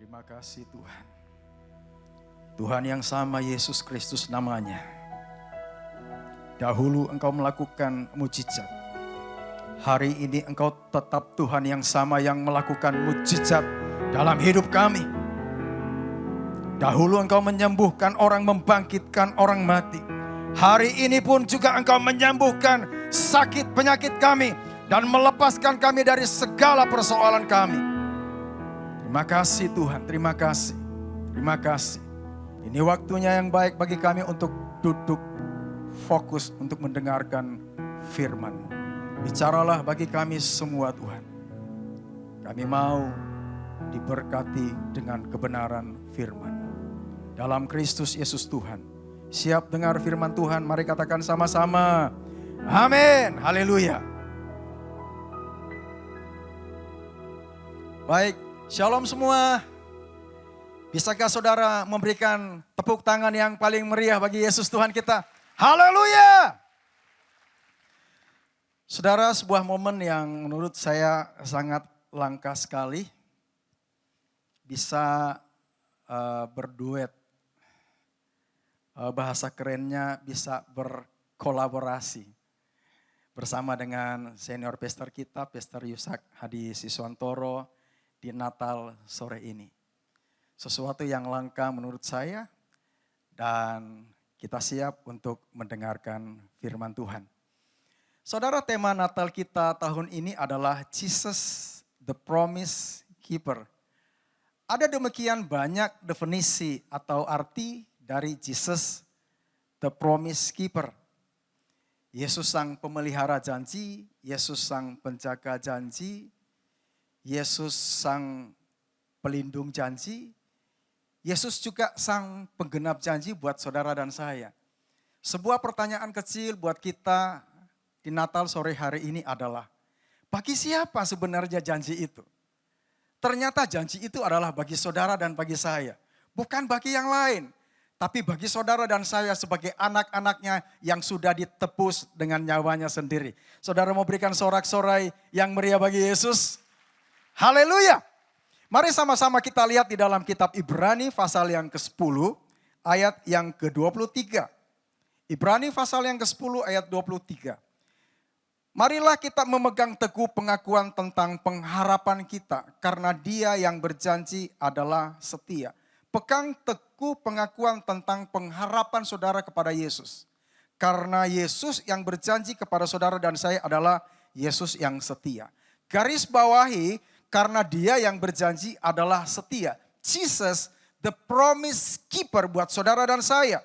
Terima kasih Tuhan. Tuhan yang sama Yesus Kristus namanya. Dahulu Engkau melakukan mujizat. Hari ini Engkau tetap Tuhan yang sama yang melakukan mujizat dalam hidup kami. Dahulu Engkau menyembuhkan orang, membangkitkan orang mati. Hari ini pun juga Engkau menyembuhkan sakit penyakit kami dan melepaskan kami dari segala persoalan kami. Terima kasih Tuhan, terima kasih. Terima kasih. Ini waktunya yang baik bagi kami untuk duduk fokus untuk mendengarkan firman-Mu. Bicaralah bagi kami semua Tuhan. Kami mau diberkati dengan kebenaran firman. Dalam Kristus Yesus Tuhan. Siap dengar firman Tuhan, mari katakan sama-sama. Amin, haleluya. Baik, shalom semua. Bisakah saudara memberikan tepuk tangan yang paling meriah bagi Yesus Tuhan kita? Haleluya! Saudara, sebuah momen yang menurut saya sangat langka sekali. Bisa berduet. Bahasa kerennya bisa berkolaborasi. Bersama dengan senior pastor kita, Pastor Yusak Hadi Siswantoro di Natal sore ini. Sesuatu yang langka menurut saya dan kita siap untuk mendengarkan firman Tuhan. Saudara, tema Natal kita tahun ini adalah Jesus the Promise Keeper. Ada demikian banyak definisi atau arti dari Jesus the Promise Keeper. Yesus sang pemelihara janji, Yesus sang penjaga janji, Yesus sang pelindung janji, Yesus juga sang penggenap janji buat saudara dan saya. Sebuah pertanyaan kecil buat kita di Natal sore hari ini adalah, bagi siapa sebenarnya janji itu? Ternyata janji itu adalah bagi saudara dan bagi saya. Bukan bagi yang lain. Tapi bagi saudara dan saya sebagai anak-anaknya yang sudah ditebus dengan nyawanya sendiri. Saudara mau berikan sorak-sorai yang meriah bagi Yesus? Haleluya! Mari sama-sama kita lihat di dalam kitab Ibrani pasal yang ke-10 ayat yang ke-23. Ibrani pasal yang ke-10 ayat 23. Marilah kita memegang teguh pengakuan tentang pengharapan kita karena Dia yang berjanji adalah setia. Pegang teguh pengakuan tentang pengharapan saudara kepada Yesus. Karena Yesus yang berjanji kepada saudara dan saya adalah Yesus yang setia. Garis bawahi, karena Dia yang berjanji adalah setia. Jesus the promise keeper buat saudara dan saya.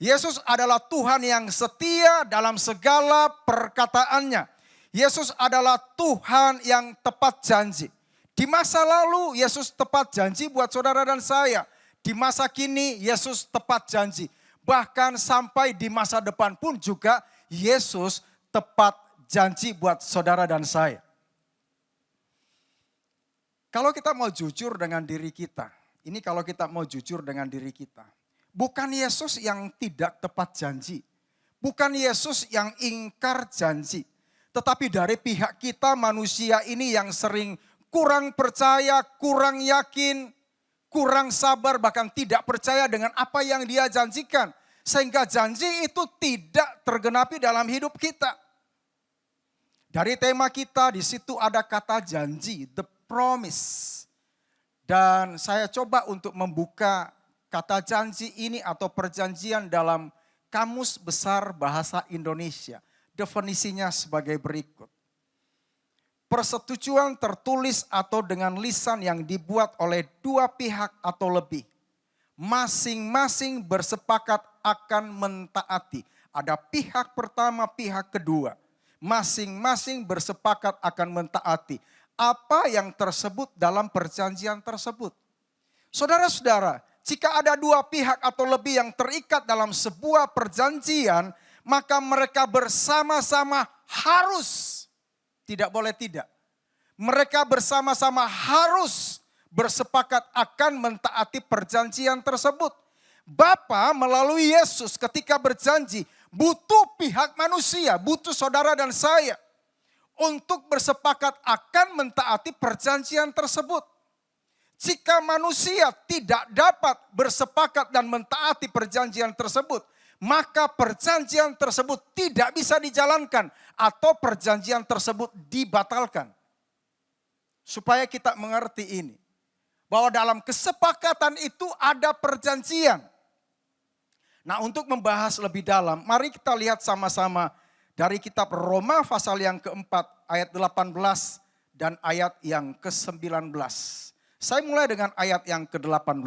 Yesus adalah Tuhan yang setia dalam segala perkataannya. Yesus adalah Tuhan yang tepat janji. Di masa lalu Yesus tepat janji buat saudara dan saya. Di masa kini Yesus tepat janji. Bahkan sampai di masa depan pun juga Yesus tepat janji buat saudara dan saya. Kalau kita mau jujur dengan diri kita, ini kalau kita mau jujur dengan diri kita. Bukan Yesus yang tidak tepat janji. Bukan Yesus yang ingkar janji. Tetapi dari pihak kita manusia ini yang sering kurang percaya, kurang yakin, kurang sabar, bahkan tidak percaya dengan apa yang Dia janjikan. Sehingga janji itu tidak tergenapi dalam hidup kita. Dari tema kita di situ ada kata janji, the promise. Dan saya coba untuk membuka kata janji ini atau perjanjian dalam Kamus Besar Bahasa Indonesia. Definisinya sebagai berikut. Persetujuan tertulis atau dengan lisan yang dibuat oleh dua pihak atau lebih. Masing-masing bersepakat akan mentaati. Ada pihak pertama, pihak kedua. Masing-masing bersepakat akan mentaati apa yang tersebut dalam perjanjian tersebut. Saudara-saudara, jika ada dua pihak atau lebih yang terikat dalam sebuah perjanjian, maka mereka bersama-sama harus, tidak boleh tidak. Mereka bersama-sama harus bersepakat akan mentaati perjanjian tersebut. Bapa melalui Yesus ketika berjanji, butuh pihak manusia, butuh saudara dan saya untuk bersepakat akan mentaati perjanjian tersebut. Jika manusia tidak dapat bersepakat dan mentaati perjanjian tersebut, maka perjanjian tersebut tidak bisa dijalankan atau perjanjian tersebut dibatalkan. Supaya kita mengerti ini, bahwa dalam kesepakatan itu ada perjanjian. Nah, untuk membahas lebih dalam, mari kita lihat sama-sama dari kitab Roma pasal yang keempat ayat 18 dan ayat yang ke-19. Saya mulai dengan ayat yang ke-18.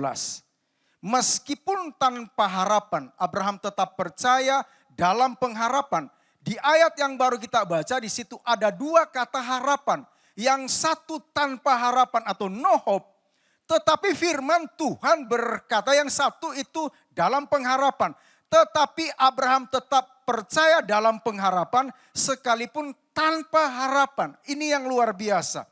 Meskipun tanpa harapan, Abraham tetap percaya dalam pengharapan. Di ayat yang baru kita baca, di situ ada dua kata harapan. Yang satu tanpa harapan atau no hope. Tetapi firman Tuhan berkata yang satu itu dalam pengharapan. Tetapi Abraham tetap percaya dalam pengharapan sekalipun tanpa harapan. Ini yang luar biasa.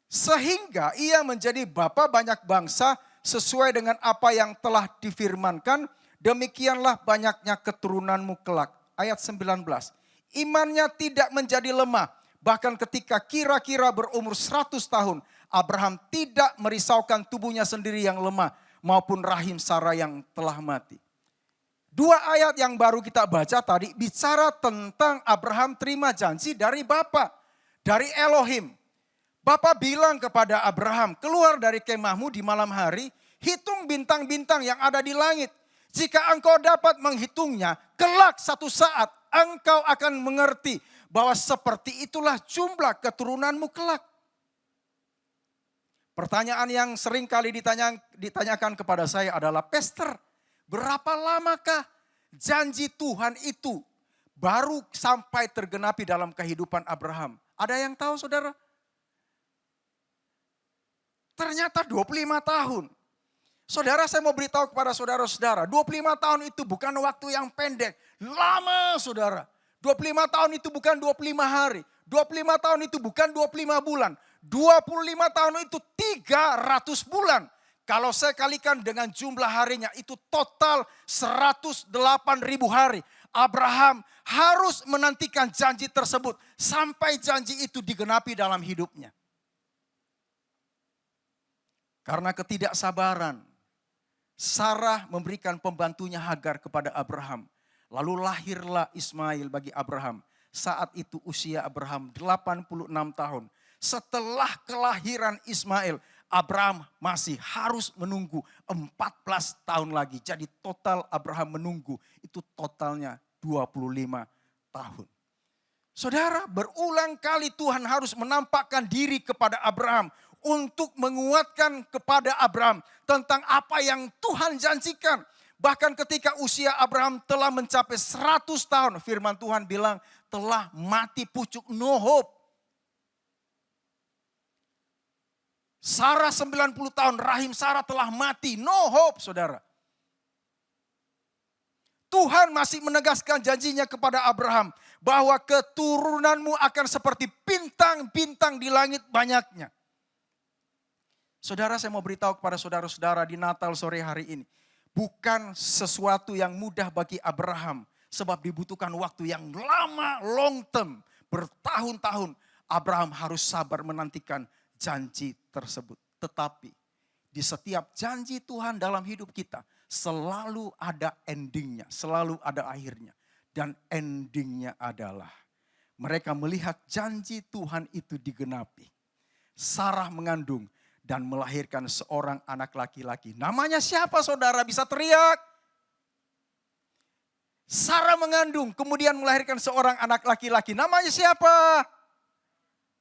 Sehingga ia menjadi bapa banyak bangsa sesuai dengan apa yang telah difirmankan. Demikianlah banyaknya keturunanmu kelak. Ayat 19. Imannya tidak menjadi lemah. Bahkan ketika kira-kira berumur 100 tahun. Abraham tidak merisaukan tubuhnya sendiri yang lemah maupun rahim Sarah yang telah mati. Dua ayat yang baru kita baca tadi bicara tentang Abraham terima janji dari Bapa, dari Elohim. Bapa bilang kepada Abraham, keluar dari kemahmu di malam hari, hitung bintang-bintang yang ada di langit. Jika engkau dapat menghitungnya, kelak satu saat engkau akan mengerti bahwa seperti itulah jumlah keturunanmu kelak. Pertanyaan yang sering kali ditanyakan kepada saya adalah, Pastor, berapa lamakah janji Tuhan itu baru sampai tergenapi dalam kehidupan Abraham? Ada yang tahu saudara? Ternyata 25 tahun. Saudara, saya mau beritahu kepada saudara-saudara, 25 tahun itu bukan waktu yang pendek. Lama saudara. 25 tahun itu bukan 25 hari. 25 tahun itu bukan 25 bulan. 25 tahun itu 300 bulan. Kalau saya kalikan dengan jumlah harinya itu total 108.000 hari. Abraham harus menantikan janji tersebut sampai janji itu digenapi dalam hidupnya. Karena ketidaksabaran, Sarah memberikan pembantunya Hagar kepada Abraham. Lalu lahirlah Ismail bagi Abraham. Saat itu usia Abraham 86 tahun. Setelah kelahiran Ismail, Abraham masih harus menunggu 14 tahun lagi. Jadi total Abraham menunggu itu totalnya 25 tahun. Saudara, berulang kali Tuhan harus menampakkan diri kepada Abraham untuk menguatkan kepada Abraham tentang apa yang Tuhan janjikan. Bahkan ketika usia Abraham telah mencapai 100 tahun, firman Tuhan bilang telah mati pucuk, no hope. Sarah 90 tahun, rahim Sarah telah mati, no hope saudara. Tuhan masih menegaskan janjinya kepada Abraham bahwa keturunanmu akan seperti bintang-bintang di langit banyaknya. Saudara, saya mau beritahu kepada saudara-saudara di Natal sore hari ini. Bukan sesuatu yang mudah bagi Abraham. Sebab dibutuhkan waktu yang lama, long term, bertahun-tahun. Abraham harus sabar menantikan janji tersebut. Tetapi di setiap janji Tuhan dalam hidup kita selalu ada endingnya, selalu ada akhirnya. Dan endingnya adalah mereka melihat janji Tuhan itu digenapi. Sarah mengandung dan melahirkan seorang anak laki-laki. Namanya siapa saudara? Bisa teriak. Sarah mengandung kemudian melahirkan seorang anak laki-laki. Namanya siapa?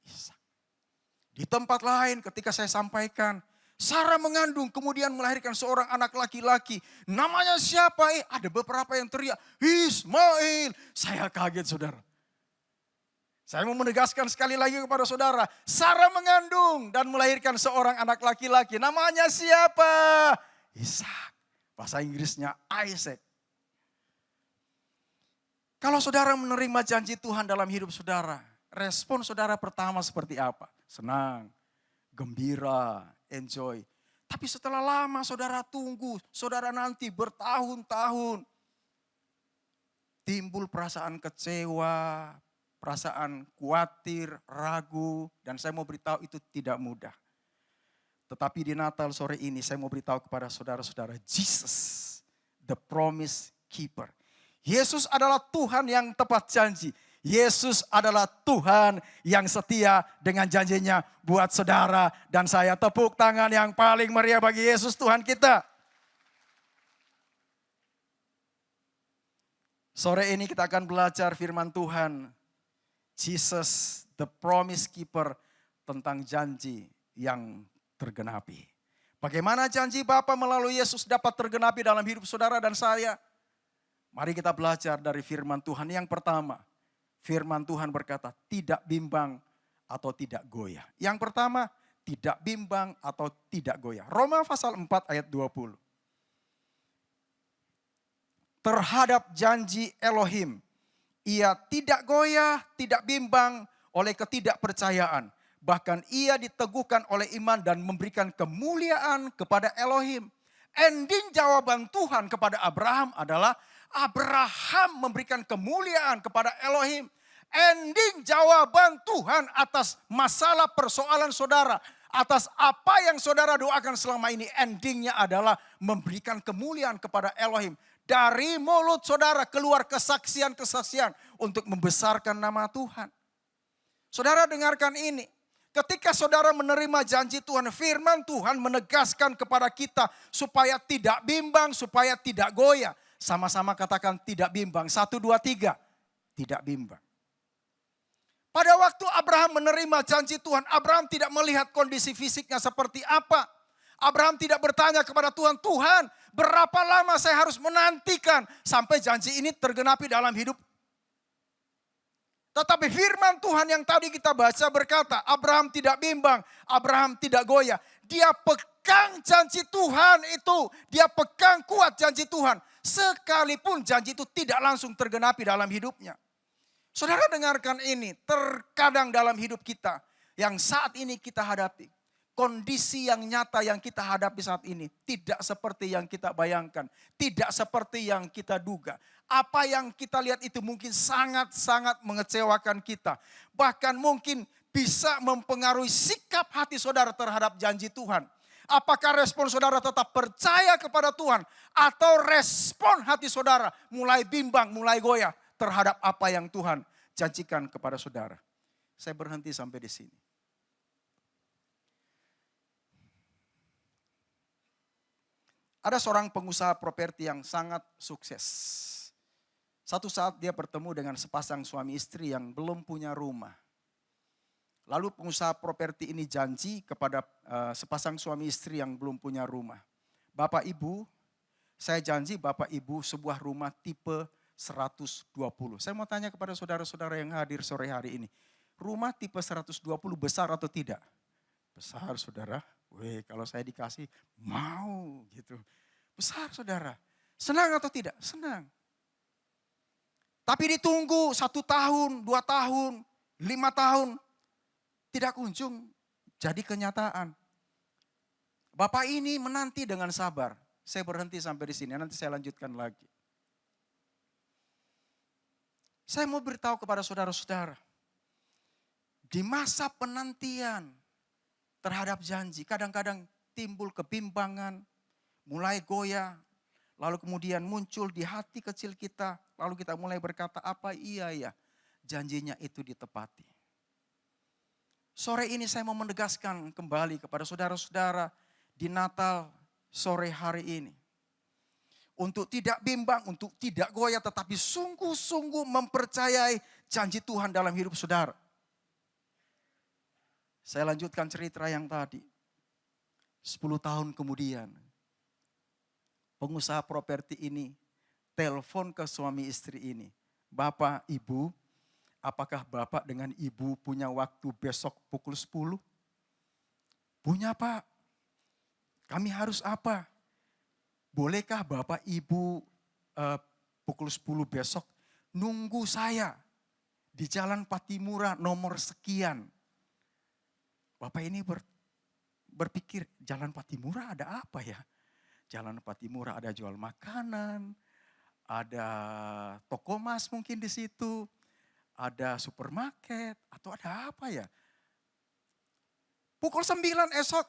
Ishak. Di tempat lain ketika saya sampaikan, Sarah mengandung kemudian melahirkan seorang anak laki-laki. Namanya siapa? Ada beberapa yang teriak, Ismail. Saya kaget saudara. Saya mau menegaskan sekali lagi kepada saudara. Sarah mengandung dan melahirkan seorang anak laki-laki. Namanya siapa? Ishak. Bahasa Inggrisnya Isaac. Kalau saudara menerima janji Tuhan dalam hidup saudara, respon saudara pertama seperti apa? Senang, gembira, enjoy. Tapi setelah lama saudara tunggu, saudara nanti bertahun-tahun. Timbul perasaan kecewa, perasaan khawatir, ragu. Dan saya mau beritahu itu tidak mudah. Tetapi di Natal sore ini saya mau beritahu kepada saudara-saudara, Jesus, the promise keeper. Yesus adalah Tuhan yang tepat janji. Yesus adalah Tuhan yang setia dengan janjinya buat saudara dan saya. Tepuk tangan yang paling meriah bagi Yesus Tuhan kita. Sore ini kita akan belajar firman Tuhan. Jesus, the promise keeper, tentang janji yang tergenapi. Bagaimana janji Bapa melalui Yesus dapat tergenapi dalam hidup saudara dan saya? Mari kita belajar dari firman Tuhan. Yang pertama, firman Tuhan berkata tidak bimbang atau tidak goyah. Yang pertama, tidak bimbang atau tidak goyah. Roma pasal 4 ayat 20. Terhadap janji Elohim, ia tidak goyah, tidak bimbang oleh ketidakpercayaan. Bahkan ia diteguhkan oleh iman dan memberikan kemuliaan kepada Elohim. Ending jawaban Tuhan kepada Abraham adalah Abraham memberikan kemuliaan kepada Elohim. Ending jawaban Tuhan atas masalah persoalan saudara, atas apa yang saudara doakan selama ini, endingnya adalah memberikan kemuliaan kepada Elohim. Dari mulut saudara keluar kesaksian-kesaksian untuk membesarkan nama Tuhan. Saudara dengarkan ini. Ketika saudara menerima janji Tuhan, firman Tuhan menegaskan kepada kita supaya tidak bimbang, supaya tidak goyah. Sama-sama katakan tidak bimbang. 1, 2, 3. Tidak bimbang. Pada waktu Abraham menerima janji Tuhan, Abraham tidak melihat kondisi fisiknya seperti apa. Abraham tidak bertanya kepada Tuhan, Tuhan berapa lama saya harus menantikan sampai janji ini tergenapi dalam hidup. Tetapi firman Tuhan yang tadi kita baca berkata, Abraham tidak bimbang, Abraham tidak goyah. Dia pegang janji Tuhan itu, dia pegang kuat janji Tuhan. Sekalipun janji itu tidak langsung tergenapi dalam hidupnya. Saudara dengarkan ini, terkadang dalam hidup kita yang saat ini kita hadapi. Kondisi yang nyata yang kita hadapi saat ini tidak seperti yang kita bayangkan. Tidak seperti yang kita duga. Apa yang kita lihat itu mungkin sangat-sangat mengecewakan kita. Bahkan mungkin bisa mempengaruhi sikap hati saudara terhadap janji Tuhan. Apakah respon saudara tetap percaya kepada Tuhan? Atau respon hati saudara mulai bimbang, mulai goyah terhadap apa yang Tuhan janjikan kepada saudara. Saya berhenti sampai di sini. Ada seorang pengusaha properti yang sangat sukses. Satu saat dia bertemu dengan sepasang suami istri yang belum punya rumah. Lalu pengusaha properti ini janji kepada sepasang suami istri yang belum punya rumah. Bapak Ibu, saya janji Bapak Ibu sebuah rumah tipe 120. Saya mau tanya kepada saudara-saudara yang hadir sore hari ini. Rumah tipe 120 besar atau tidak? Besar saudara. Weh, kalau saya dikasih mau gitu. Besar saudara. Senang atau tidak? Senang. Tapi ditunggu 1 tahun, 2 tahun, 5 tahun. Tidak kunjung jadi kenyataan. Bapak ini menanti dengan sabar. Saya berhenti sampai di sini, nanti saya lanjutkan lagi. Saya mau beritahu kepada saudara-saudara. Di masa penantian terhadap janji, kadang-kadang timbul kebimbangan, mulai goyah, lalu kemudian muncul di hati kecil kita, lalu kita mulai berkata, apa iya ya janjinya itu ditepati. Sore ini saya mau menegaskan kembali kepada saudara-saudara di Natal sore hari ini. Untuk tidak bimbang, untuk tidak goyah, tetapi sungguh-sungguh mempercayai janji Tuhan dalam hidup saudara. Saya lanjutkan cerita yang tadi. 10 tahun kemudian, pengusaha properti ini telepon ke suami istri ini. Bapak, Ibu, apakah Bapak dengan Ibu punya waktu besok pukul 10? Punya Pak. Kami harus apa? Bolehkah Bapak Ibu pukul 10 besok nunggu saya di Jalan Patimura nomor sekian? Bapak ini berpikir Jalan Patimura ada apa ya? Jalan Patimura ada jual makanan, ada toko emas mungkin di situ, ada supermarket atau ada apa ya? Pukul 9 esok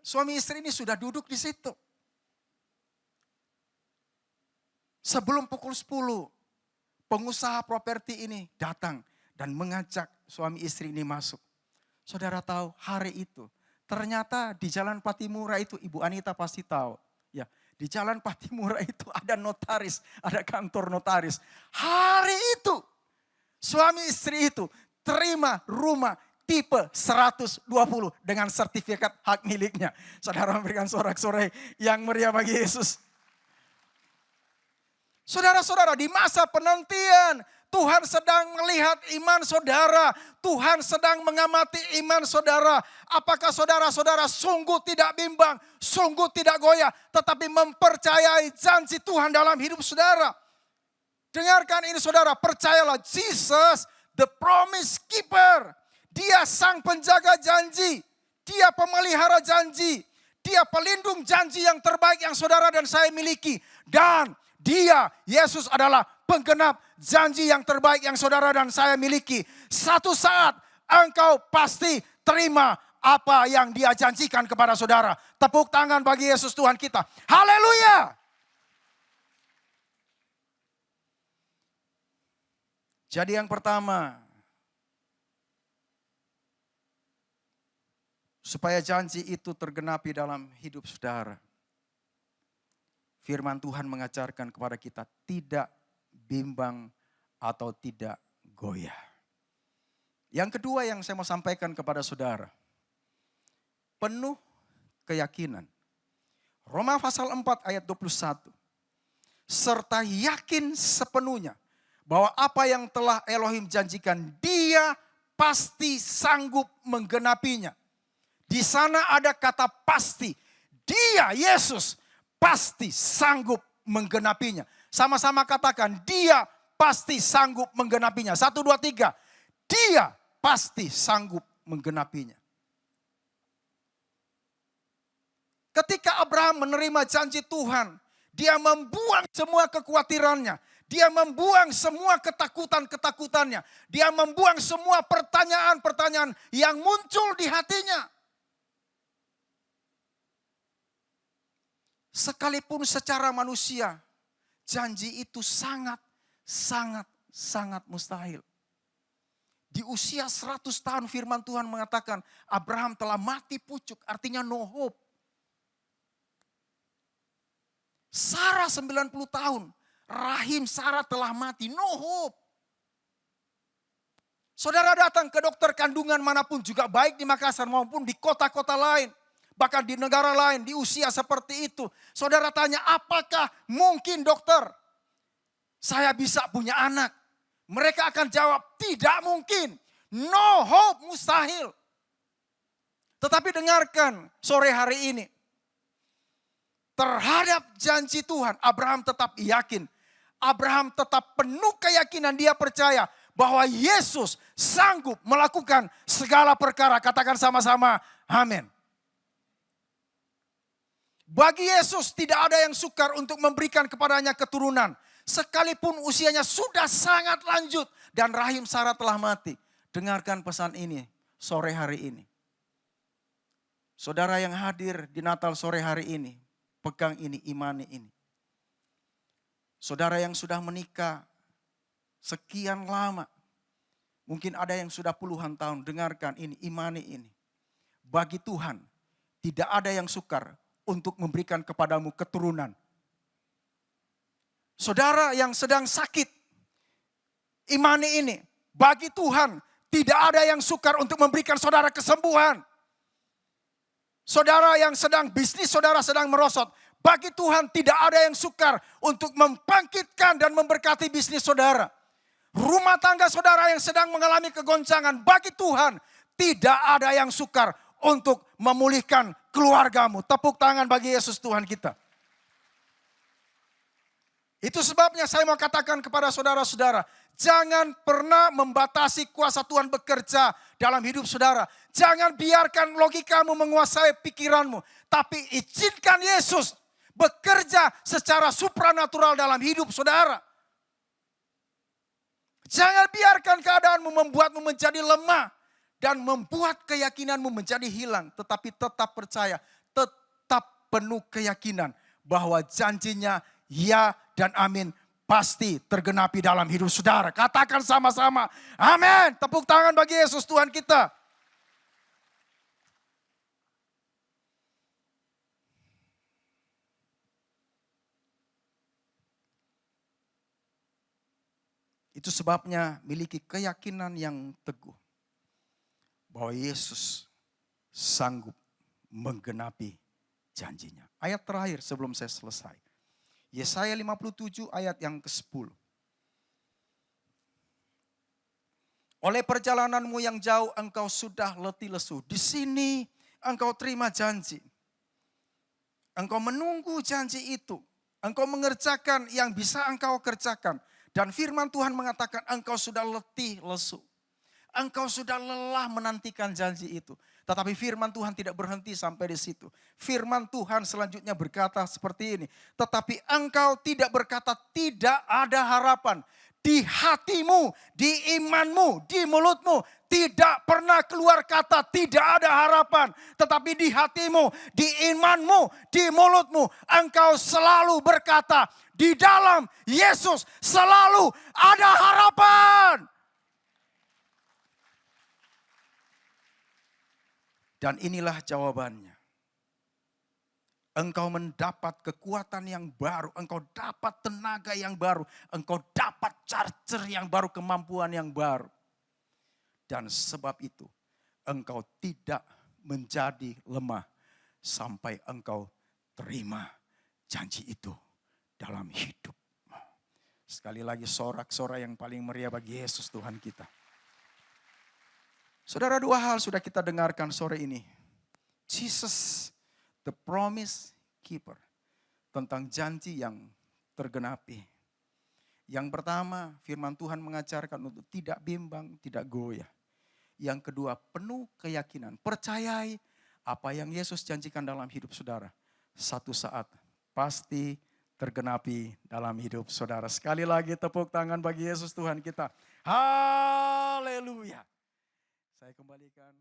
Suami istri ini sudah duduk di situ. Sebelum pukul 10, pengusaha properti ini datang dan mengajak suami istri ini masuk. Saudara tahu hari itu, ternyata di Jalan Patimura itu, Ibu Anita pasti tahu. Ya, di Jalan Patimura itu ada notaris, ada kantor notaris. Hari itu, suami istri itu terima rumah tipe 120 dengan sertifikat hak miliknya. Saudara memberikan sorak-sorai yang meriah bagi Yesus. Saudara-saudara, di masa penantian, Tuhan sedang melihat iman saudara. Tuhan sedang mengamati iman saudara. Apakah saudara-saudara sungguh tidak bimbang, sungguh tidak goyah, tetapi mempercayai janji Tuhan dalam hidup saudara. Dengarkan ini saudara, percayalah, Jesus the promise keeper. Dia sang penjaga janji, dia pemelihara janji, dia pelindung janji yang terbaik yang saudara dan saya miliki. Dan dia, Yesus adalah penggenap janji yang terbaik yang saudara dan saya miliki. Satu saat engkau pasti terima apa yang dia janjikan kepada saudara. Tepuk tangan bagi Yesus Tuhan kita. Haleluya! Jadi yang pertama, supaya janji itu tergenapi dalam hidup saudara, firman Tuhan mengajarkan kepada kita tidak bimbang atau tidak goyah. Yang kedua yang saya mau sampaikan kepada saudara, penuh keyakinan. Roma pasal 4 ayat 21. Serta yakin sepenuhnya bahwa apa yang telah Elohim janjikan, dia pasti sanggup menggenapinya. Di sana ada kata pasti. Dia, Yesus, pasti sanggup menggenapinya. Sama-sama katakan, dia pasti sanggup menggenapinya. 1, 2, 3. Dia pasti sanggup menggenapinya. Ketika Abraham menerima janji Tuhan, dia membuang semua kekhawatirannya. Dia membuang semua ketakutan-ketakutannya. Dia membuang semua pertanyaan-pertanyaan yang muncul di hatinya. Sekalipun secara manusia, janji itu sangat mustahil. Di usia 100 tahun firman Tuhan mengatakan Abraham telah mati pucuk, artinya no hope. Sarah 90 tahun, rahim Sarah telah mati, no hope. Saudara datang ke dokter kandungan manapun juga baik di Makassar maupun di kota-kota lain. Bahkan di negara lain di usia seperti itu. Saudara tanya, apakah mungkin dokter saya bisa punya anak? Mereka akan jawab, tidak mungkin. No hope, mustahil. Tetapi dengarkan sore hari ini. Terhadap janji Tuhan, Abraham tetap yakin. Abraham tetap penuh keyakinan, dia percaya bahwa Yesus sanggup melakukan segala perkara. Katakan sama-sama, amin. Bagi Yesus tidak ada yang sukar untuk memberikan kepadanya keturunan. Sekalipun usianya sudah sangat lanjut dan rahim Sarah telah mati. Dengarkan pesan ini sore hari ini. Saudara yang hadir di Natal sore hari ini, pegang ini, imani ini. Saudara yang sudah menikah sekian lama, mungkin ada yang sudah puluhan tahun, dengarkan ini, imani ini. Bagi Tuhan tidak ada yang sukar untuk memberikan kepadamu keturunan. Saudara yang sedang sakit, imani ini. Bagi Tuhan tidak ada yang sukar untuk memberikan saudara kesembuhan. Saudara yang sedang bisnis, saudara sedang merosot. Bagi Tuhan tidak ada yang sukar untuk membangkitkan dan memberkati bisnis saudara. Rumah tangga saudara yang sedang mengalami kegoncangan, bagi Tuhan tidak ada yang sukar untuk memulihkan keluargamu. Tepuk tangan bagi Yesus Tuhan kita. Itu sebabnya saya mau katakan kepada saudara-saudara, jangan pernah membatasi kuasa Tuhan bekerja dalam hidup saudara. Jangan biarkan logikamu menguasai pikiranmu, tapi izinkan Yesus bekerja secara supranatural dalam hidup saudara. Jangan biarkan keadaanmu membuatmu menjadi lemah dan membuat keyakinanmu menjadi hilang, tetapi tetap percaya, penuh keyakinan bahwa janjinya ya dan amin pasti tergenapi dalam hidup saudara. Katakan sama-sama, amin. Tepuk tangan bagi Yesus Tuhan kita. Itu sebabnya miliki keyakinan yang teguh bahwa Yesus sanggup menggenapi janjinya. Ayat terakhir sebelum saya selesai. Yesaya 57 ayat yang ke-10. Oleh perjalananmu yang jauh engkau sudah letih lesu. Di sini engkau terima janji. Engkau menunggu janji itu. Engkau mengerjakan yang bisa engkau kerjakan. Dan firman Tuhan mengatakan engkau sudah letih lesu. Engkau sudah lelah menantikan janji itu. Tetapi firman Tuhan tidak berhenti sampai di situ. Firman Tuhan selanjutnya berkata seperti ini. Tetapi engkau tidak berkata tidak ada harapan. Di hatimu, di imanmu, di mulutmu tidak pernah keluar kata tidak ada harapan. Tetapi di hatimu, di imanmu, di mulutmu engkau selalu berkata di dalam Yesus selalu ada harapan. Dan inilah jawabannya. Engkau mendapat kekuatan yang baru, engkau dapat tenaga yang baru, engkau dapat charger yang baru, kemampuan yang baru. Dan sebab itu engkau tidak menjadi lemah sampai engkau terima janji itu dalam hidupmu. Sekali lagi sorak-sorai yang paling meriah bagi Yesus Tuhan kita. Saudara, dua hal sudah kita dengarkan sore ini. Jesus, the promise keeper. Tentang janji yang tergenapi. Yang pertama, firman Tuhan mengajarkan untuk tidak bimbang, tidak goyah. Yang kedua, penuh keyakinan. Percayai apa yang Yesus janjikan dalam hidup saudara. Satu saat pasti tergenapi dalam hidup saudara. Sekali lagi tepuk tangan bagi Yesus Tuhan kita. Haleluya. Saya kembalikan.